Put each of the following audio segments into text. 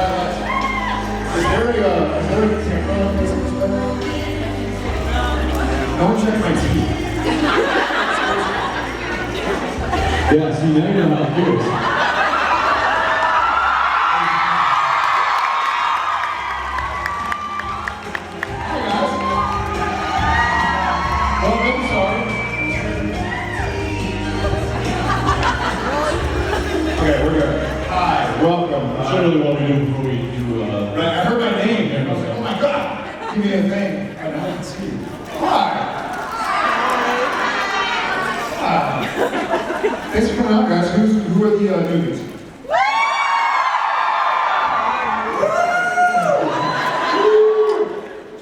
a camera on Facebook? No one checked my teeth. Yeah, see, now you know how it feels. Hi, guys. Oh, I'm sorry. Okay, we're good. Hi, welcome. That's what I really want to do before we do. Right, I heard my name and I was like, oh my God, give me a thing. I know I can see you. Hi. Thanks for coming out, guys. Who are the newbies?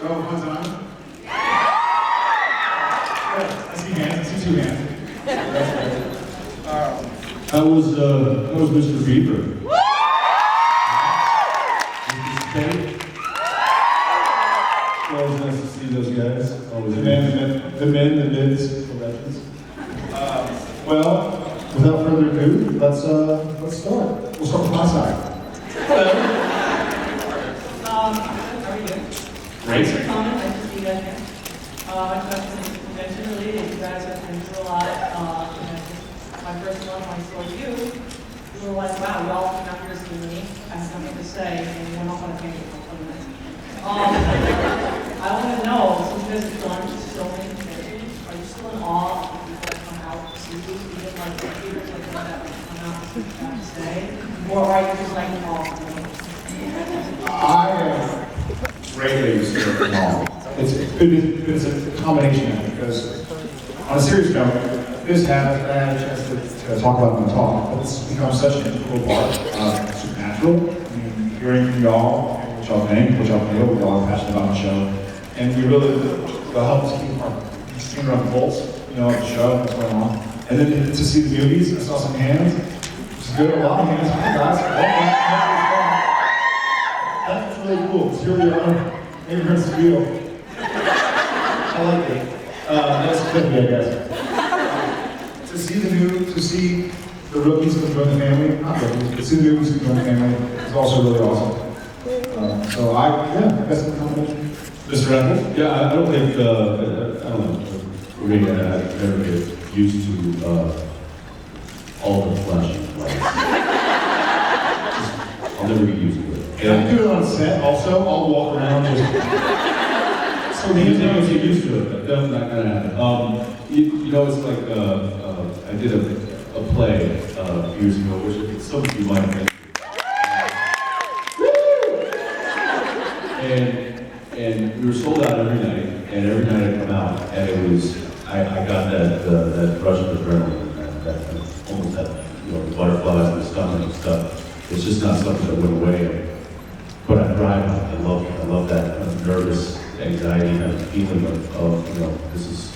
Oh, one's on? I see hands. I see two hands. How was Mr. Bieber? Always nice to see those guys. Always The mids, the legends. Well, without further ado, let's start. We'll start from my side. Hello. How are you? Great. Thanks for coming. Nice to see you guys here. I talked to the convention related. You guys have been through a lot. My first one, when I saw you, you were like, wow, you all came out here to see me. I have nothing to say, and you went off on a tangent for 20 minutes. I want to know, since you guys have done so many conventions, are you still in awe of people that come out to see you? Even like the theaters like that come out to see what you have to say? Or are you just like, oh, I am greatly reserved from all. It's a combination of it, because on a serious note, this has had a chance to talk about in the talk, but it's become such an integral part of Supernatural. I mean, hearing from y'all, and what y'all think, what y'all feel, what y'all are passionate about the show, and we really will help us keep our finger on the pulse, of the show, what's going on. And then to see the movies, I saw some hands, which is good, a lot of hands, guys. That's really cool. It's really maybe hurts the feel. I like it. That's good, I guess. To see the rookies who join the family, not rookies, but see the newbies who join the family is also really awesome. So I guess the combination. Mr. Reynolds? Yeah, I don't think, I don't know, for me, I never get used to all the flesh. I'll never get used to it. And I do it on set also. I'll walk around just so You know, if you're used to it, that's not gonna happen. It's like, I did a play years ago, which some of you might have been. And we were sold out every night, and every night I come out, and it was, I got that rush of adrenaline, that almost that, the butterflies in the stomach and stuff. It's just not something that went away. But I thrive on it. I love that kind of nervous anxiety kind of feeling of this is,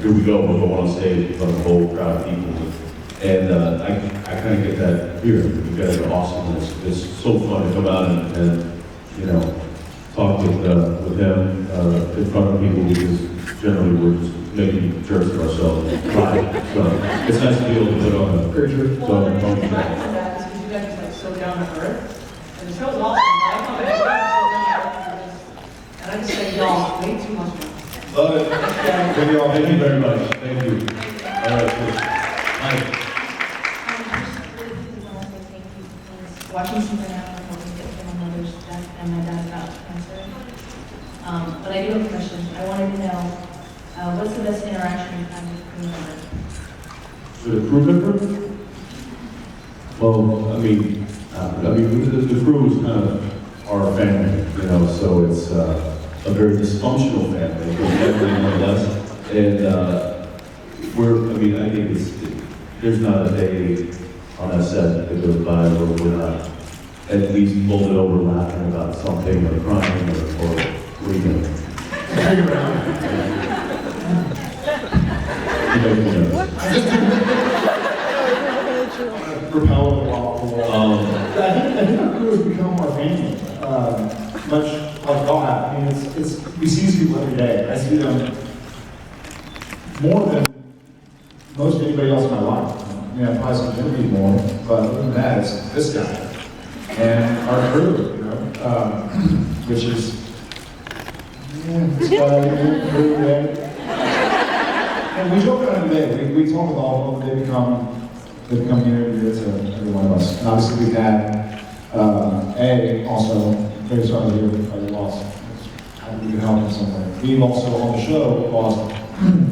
here we go, we'll go on stage in front of a whole crowd of people. And I kind of get that here. You guys are awesome. It's so fun to come out and talk with him in front of people, because generally we're just making jerks of ourselves. Right. So it's nice to be able to put on a picture. Well, the reason I know that is because you guys are like so down to earth. And the show's awesome. I come back so down to earth. And I just say, y'all, way too much fun. love it. Thank you very much. Thank you. All right. Hi. Watching Supernatural helped me get through my mother's death and my dad got cancer. But I do have a question. I wanted to know, what's the best interaction you've had with crew members? With a crew member? Well, the crew is kind of our family, so it's a very dysfunctional family, but family nonetheless. And I think there's not a day on that set that goes by where we're not at least folded over laughing about something or crying or reading. Repel a lot. I think our crew has become our family, much like y'all have. I mean, we see these people every day. I see them more than most anybody else in my life. I probably see Jimmy more, but other than that, it's this guy. and our crew, which is, it's crew, and we joke about it today. We talk about all of them. They become near and dear to every one of us. And obviously we've had, also, very sorry to hear about your loss. How we can help in some way. We've also, on the show, lost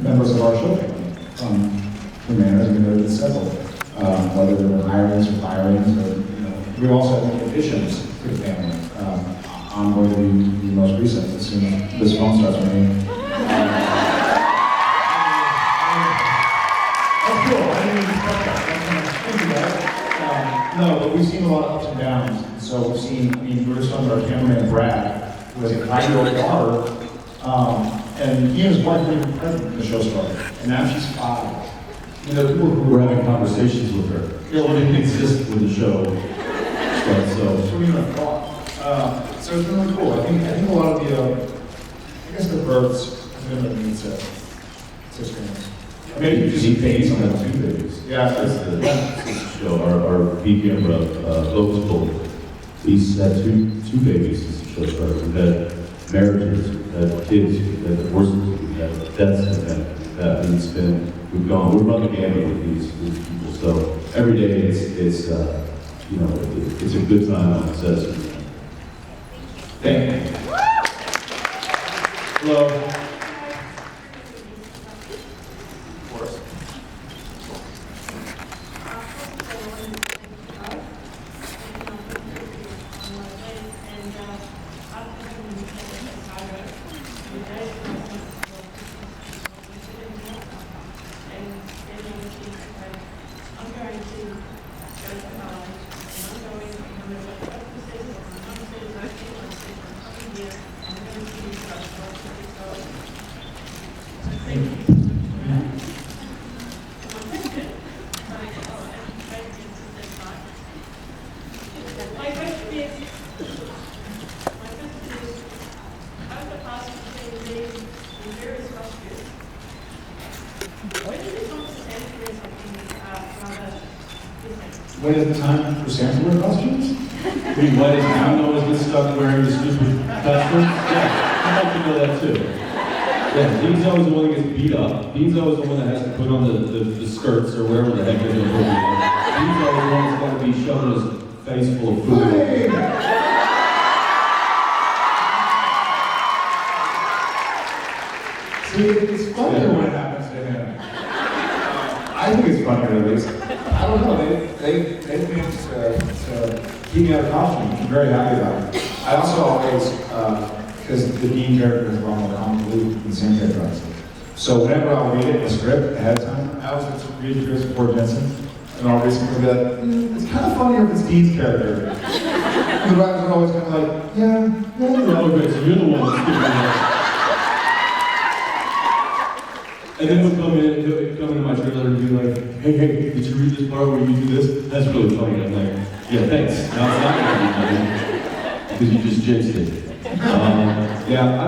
members of our show family from manners, and there have been several, whether they were hirings or firings, or, we also have many additions to the family. I'm going to be the most recent, as soon as this phone starts ringing. That's cool, I didn't even expect that. Thank you, guys. No, but we've seen a lot of ups and downs. So we've seen, we were talking about our cameraman Brad, who has a 5-year-old daughter, and he and his wife were even pregnant when the show started, and now she's 5. People who We're having conversations with her. Yeah, well, It didn't exist when the show started, so we don't have thought. So it's been really cool. I think a lot of the, I guess the births have been what needs to experience. Maybe just He pays on that 2 babies. Yeah, That's the show. Our V camera, Locust Bull, he's had two babies since the show started. We've had marriages, we've had kids, we've had divorces, we've had deaths, we've run the gamut with these people. So every day it's a good time on set. Thank you. Hello. When is the time for Santa wear costumes? Wait, what is now always been stuck wearing the stupid costume? Yeah, I'd like to know that too. Yeah, Dean's always the one that gets beat up. Dean's always the one that has to put on the skirts or wherever the heck they're going to put it. Dean's always the one that's got to be shoving his face full of food. Hey! See, it's funnier when it happens to him. I think it's funnier at least. I don't know, they managed to keep me out of costume, which I'm very happy about. I also always, because the Dean character is wrong with comic relief and the same character. So whenever I'll read it in the script ahead of time, I always have to read it first before Jensen, and I'll read something like that. It's kind of funnier if it's Dean's character. And the writers are always kind of like, yeah. Oh, good, so you're the one that's giving me And then he'll come into my trailer and be like, hey, did you read this part where you do this? That's really funny. I'm like, yeah, thanks. No, it's not going to be funny because you just jinxed it. Yeah, I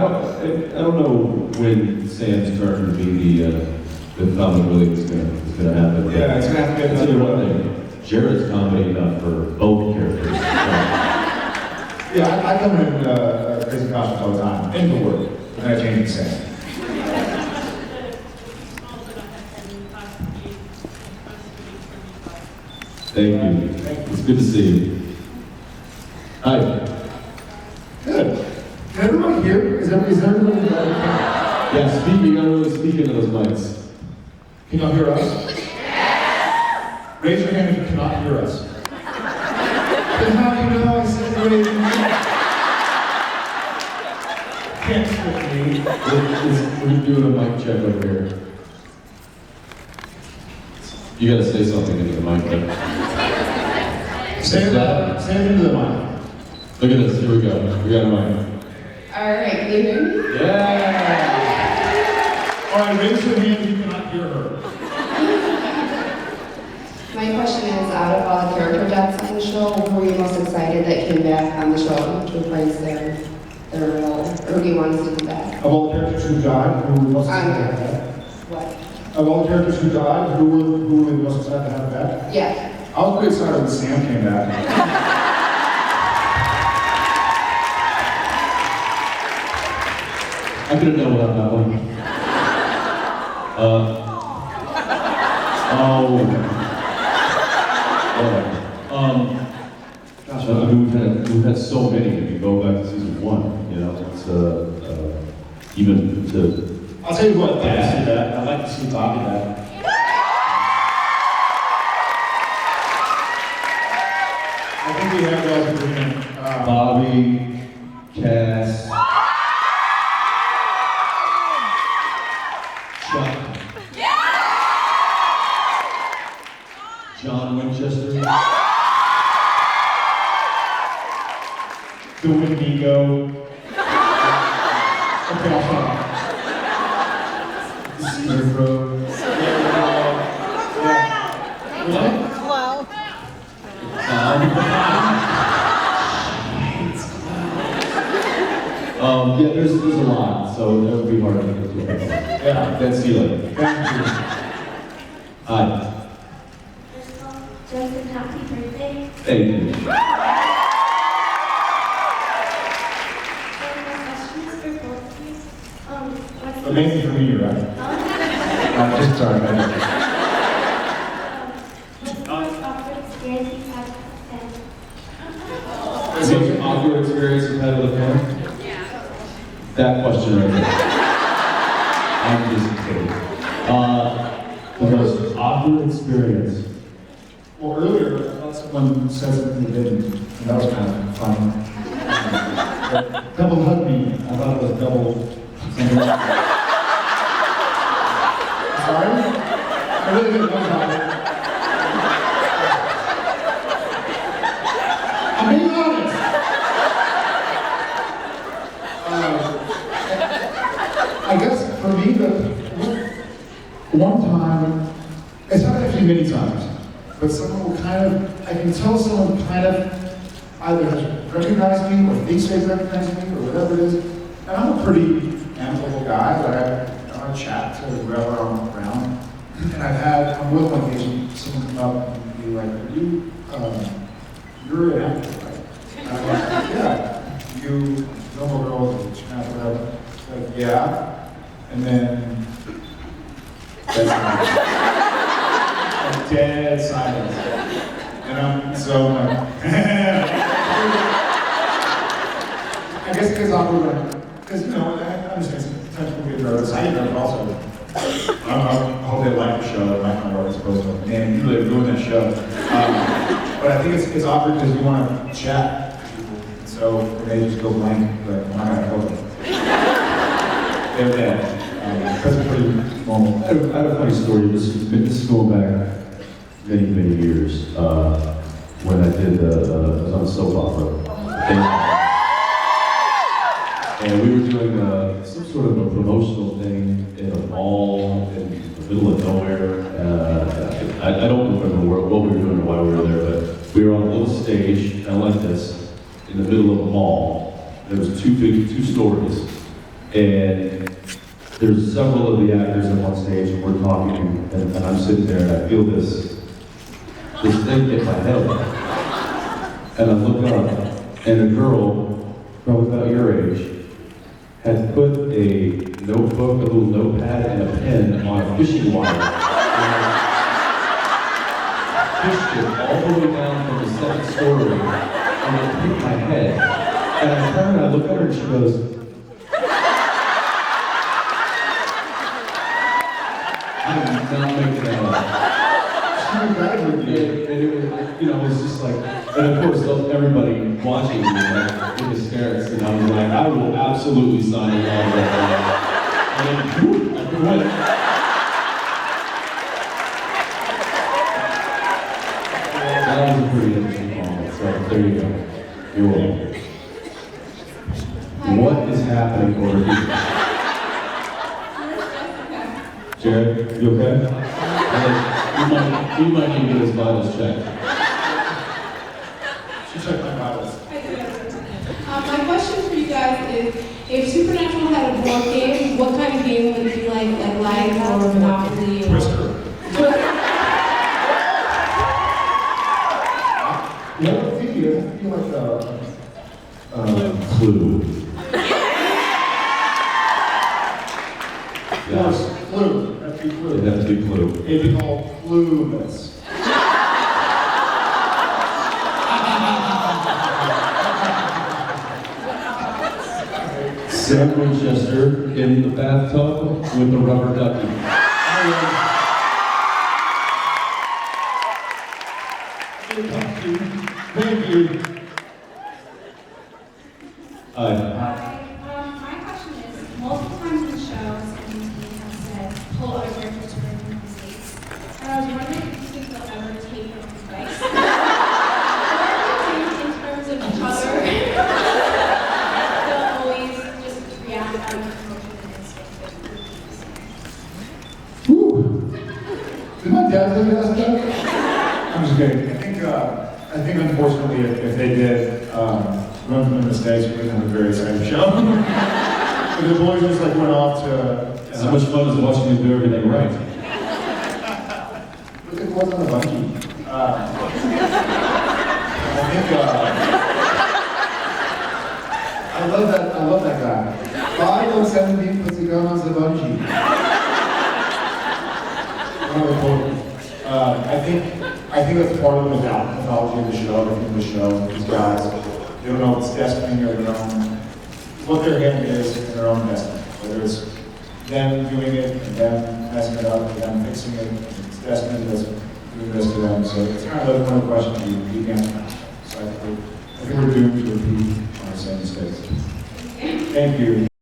don't know when Sam's turn to be the comic relief is gonna happen. Yeah, it's gonna have to get I'll tell you another one thing. Jared's comedy enough for both characters. Yeah, I come in crazy costumes all the time, into work, and I change the same. Thank you. It's good to see you. Hi. Good. Can everybody hear? Is everybody there? Yeah, speak. You gotta really speak into those mics. Can y'all hear us? Yes! Raise your hand if you cannot hear us. Then how do you know I said to raise your hand? Can't trick me. We're doing a mic check over here. You gotta say something into the mic. Say it into the mic. Look at this. Here we go. We got a mic. All right, can you hear me? Yeah. All right, raise your hand if you cannot hear her. My question is, out of all the character deaths on the show, who were you most excited that came back on the show to replace their role? Or who do you want to see come back? Of all the characters who died, who were most excited to have back? What? Of all the characters who died, who were the most excited to have back? Yeah. I was pretty excited when Sam came back. I could have done without that one. Gosh, I mean, we've had so many. If you go back to season 1, you know, it's even to. I'll tell you what, I'd like to see that. I'd like to see Bobby that. I think we have guys agreement. Bobby, Cass, Chuck, John Winchester, The Wendigo. Okay, I'll shut up. The Scarecrow. Yeah. yeah, there's a lot, so that would be hard to get to. Yeah. That's Steely. Thank you. Hi. Justin, happy birthday. Hey. My question is for both of you. What's the Amazing for me, right? Just sorry, man. what's the most awkward experience you've had with Is it an awkward experience you've had with a fan? That question right there. I'm just kidding. The most awkward experience. Well, earlier, I thought someone said something they didn't, and that was kind of fun. Double hug me. I thought it was double. Sorry? I really didn't know about it. I'm being honest. I guess for me, the one time, it's not actually many times, but someone will kind of, I can tell someone kind of either has recognized me or thinks they've recognized me or whatever it is. And I'm a pretty amicable guy, but I chat to whoever I'm around. And I'm with on occasion, someone come up and be like, you're an actor, right? And I'm like, yeah, you know a girl with a chat, whatever. It's like, yeah. And then, that's like dead silence. And I'm like, I guess it gets awkward, because, you know, I understand sometimes people get nervous. I get nervous also. I hope they like the show, they like my work, it's supposed to. Man, you really ruined that show. But I think it's awkward because you want to chat to people, and so they just go blank, like, I'm not gonna go there. They're dead. That's pretty normal. I have a funny story. This is going back many years. When I did I was on a soap opera. And we were doing some sort of a promotional thing in a mall in the middle of nowhere. I don't remember what we were doing or why we were there, but we were on a little stage, kind of like this, in the middle of a mall. There was two stories, and there's several of the actors on one stage, and we're talking, and I'm sitting there, and I feel this thing hit my head. And I look up, and a girl, probably about your age, had put a notebook, a little notepad, and a pen on a fishing wire. And fished it all the way down from the second story, and it hit my head. And I turn and I look at her, and she goes, I'm not making that up. And it was, you know, it was just like, and of course, everybody watching me was like in hysterics, and I was like, I will absolutely sign it all right now. And then, whoop, I went. That was a pretty interesting moment, so there you go. You're welcome. What is happening over here? Jared, you okay? You might need to get his vitals checked. She checked my vitals. My question for you guys is, if Supernatural had a board game, what kind of game would it be like Life or Monopoly? Or... Twister. Yeah, I feel like Clue. course, flu, that'd be flu. It'd have to be blue. It'd be called flueless. Sam Winchester in the bathtub with the rubber ducky. Thank you. My question is, multiple times in the shows, and you have said, pull other characters from different mistakes. And I was wondering if you think they'll ever take your own advice? What do you think in terms of each other? They'll always just react out of emotion and instinct that you would be the same. Whew. Did my dad say that? I'm just kidding. I think unfortunately, if they did run from the mistakes, we would have a very exciting show. But the boys just like went off to. How much fun is watching you do everything right? Look at what's on the bungee. I think I love that guy. 5 on 7 feet puts a gun on the bungee. I think that's part of the mythology of the show. I think the show, these guys, they don't know if it's destiny or their own, what their hand is in their own destiny. Whether it's them doing it and them messing it up and them fixing it, it's destiny that's doing this to them. So it's kind of like one of the questions you can't answer. So I think we're doomed to repeat our same mistakes. Thank you.